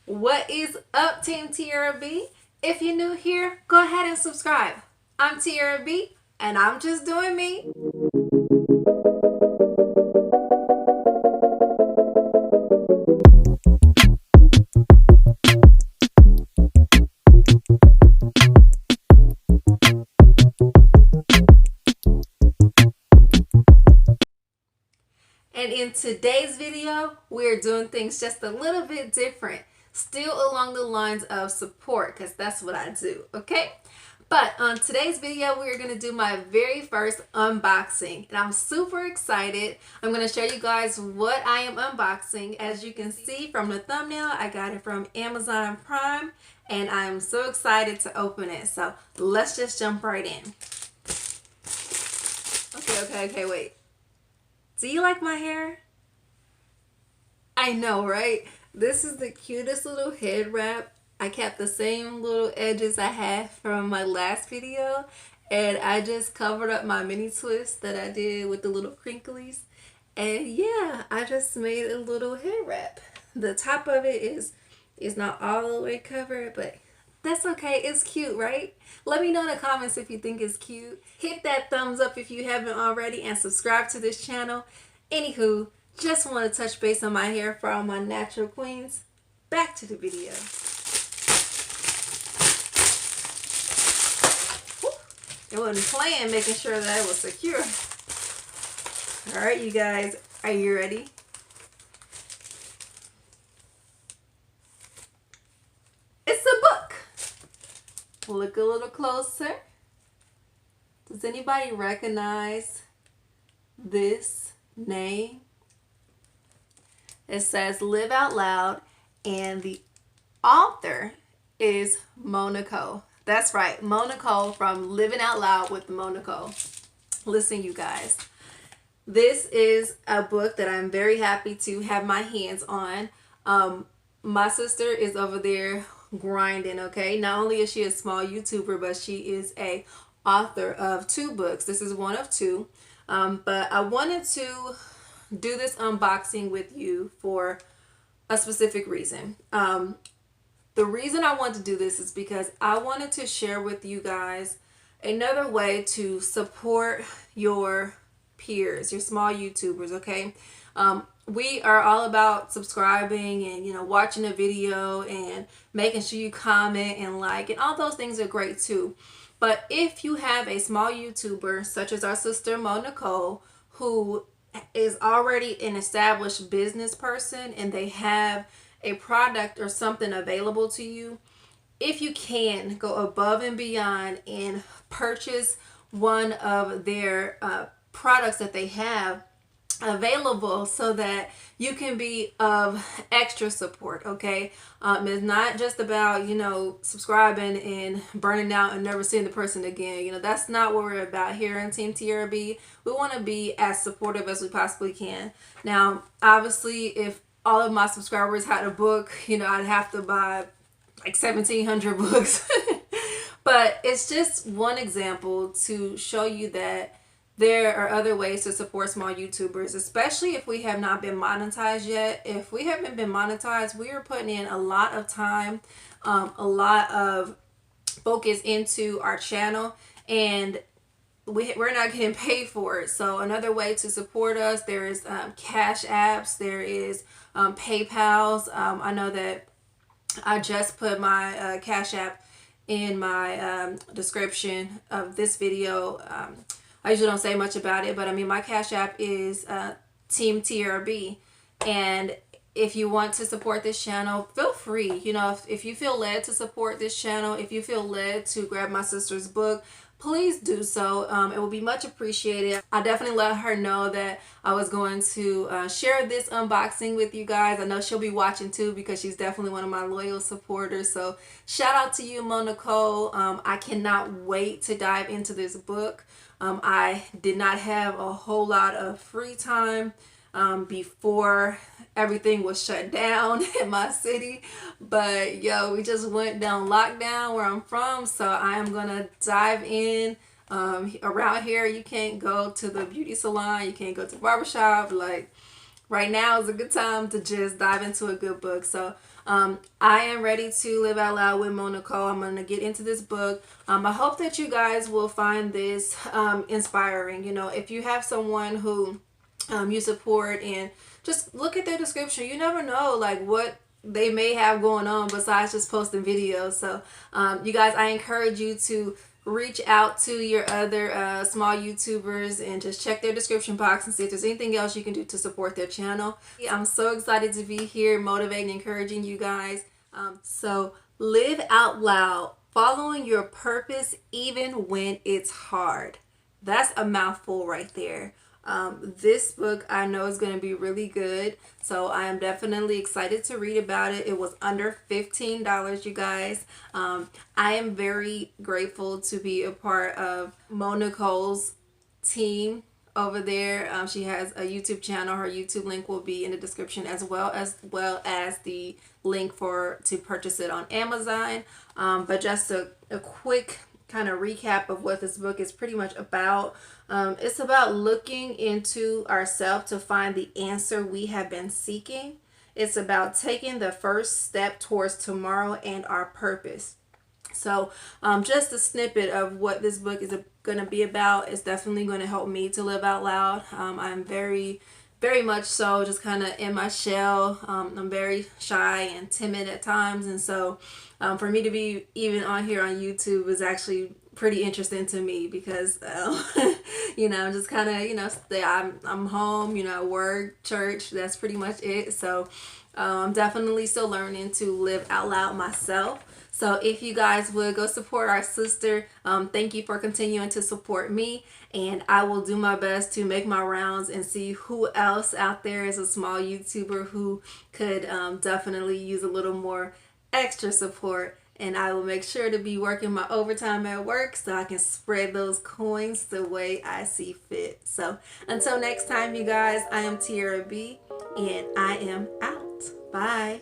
What is up, Team Tiarrea B? If you're new here, go ahead and subscribe. I'm Tiarrea B, and I'm just doing me. And in today's video, we're doing things just a little bit different. Still along the lines of support, because that's what I do, okay? But on today's video, we're going to do my very first unboxing. And I'm super excited. I'm going to show you guys what I am unboxing. As you can see from the thumbnail, I got it from Amazon Prime. And I'm so excited to open it. So let's just jump right in. Okay, wait. Do you like my hair? I know, right? This is the cutest little head wrap. I kept the same little edges I had from my last video, and I just covered up my mini twist that I did with the little crinklies. And yeah, I just made a little head wrap. The top of it is not all the way covered, but that's okay. It's cute, right? Let me know in the comments if you think it's cute. Hit that thumbs up if you haven't already, and subscribe to this channel. Anywho, just want to touch base on my hair for all my natural queens. Back to the video. It wasn't playing, making sure that it was secure. All right, you guys, are you ready? It's a book. Look a little closer. Does anybody recognize this name? It says Live Out Loud, and the author is Nicole. That's right, Nicole from Living Out Loud with Nicole. Listen, you guys, this is a book that I'm very happy to have my hands on. My sister is over there grinding, okay? Not only is she a small YouTuber, but she is a author of 2 books. This is one of 2. But I wanted to do this unboxing with you for a specific reason. The reason I want to do this is because I wanted to share with you guys another way to support your peers, your small YouTubers, okay? We are all about subscribing and, watching a video and making sure you comment and like, and all those things are great too. But if you have a small YouTuber, such as our sister Nicole, who is already an established business person and they have a product or something available to you, if you can go above and beyond and purchase one of their products that they have available so that you can be of extra support, okay? It's not just about, subscribing and burning out and never seeing the person again. That's not what we're about here in Team Tiarrea B. We want to be as supportive as we possibly can. Now, obviously, if all of my subscribers had a book, I'd have to buy like 1,700 books. But it's just one example to show you that there are other ways to support small YouTubers, especially if we have not been monetized yet. If we haven't been monetized, we are putting in a lot of time, a lot of focus into our channel, and we're not getting paid for it. So another way to support us, there is Cash Apps, there is PayPals. I know that I just put my Cash App in my description of this video. I usually don't say much about it, but I mean, my Cash App is Team Tiarrea B. And if you want to support this channel, feel free. If you feel led to support this channel, if you feel led to grab my sister's book, please do so. It will be much appreciated. I definitely let her know that I was going to share this unboxing with you guys. I know she'll be watching too, because she's definitely one of my loyal supporters. So shout out to you, Nicole. I cannot wait to dive into this book. I did not have a whole lot of free time before everything was shut down in my city, but we just went down lockdown where I'm from, so I am gonna dive in. Around here, you can't go to the beauty salon, you can't go to the barbershop. Like, right now is a good time to just dive into a good book. So I am ready to live out loud with Nicole. I'm going to get into this book. I hope that you guys will find this inspiring. You know, if you have someone who you support, and just look at their description. You never know like what they may have going on besides just posting videos. So you guys, I encourage you to reach out to your other small YouTubers and just check their description box and see if there's anything else you can do to support their channel. I'm so excited to be here motivating, encouraging you guys. So live out loud, following your purpose even when it's hard. That's a mouthful right there. This book I know is going to be really good, so I am definitely excited to read about it. It was under $15, you guys. I am very grateful to be a part of Nicole's team over there. She has a YouTube channel. Her YouTube link will be in the description, as well as the link to purchase it on Amazon. But just a quick kind of recap of what this book is pretty much about. It's about looking into ourselves to find the answer we have been seeking. It's about taking the first step towards tomorrow and our purpose. So just a snippet of what this book is going to be about. Is definitely going to help me to live out loud. I'm very much so just kind of in my shell. I'm very shy and timid at times, and so for me to be even on here on YouTube is actually pretty interesting to me, because you know, just kind of, you know, I'm home, you know, work, church, that's pretty much it. So I'm definitely still learning to live out loud myself. So if you guys would go support our sister, thank you for continuing to support me, and I will do my best to make my rounds and see who else out there is a small YouTuber who could definitely use a little more extra support. And I will make sure to be working my overtime at work so I can spread those coins the way I see fit. So until next time, you guys, I am Tiarrea B, and I am out. Bye.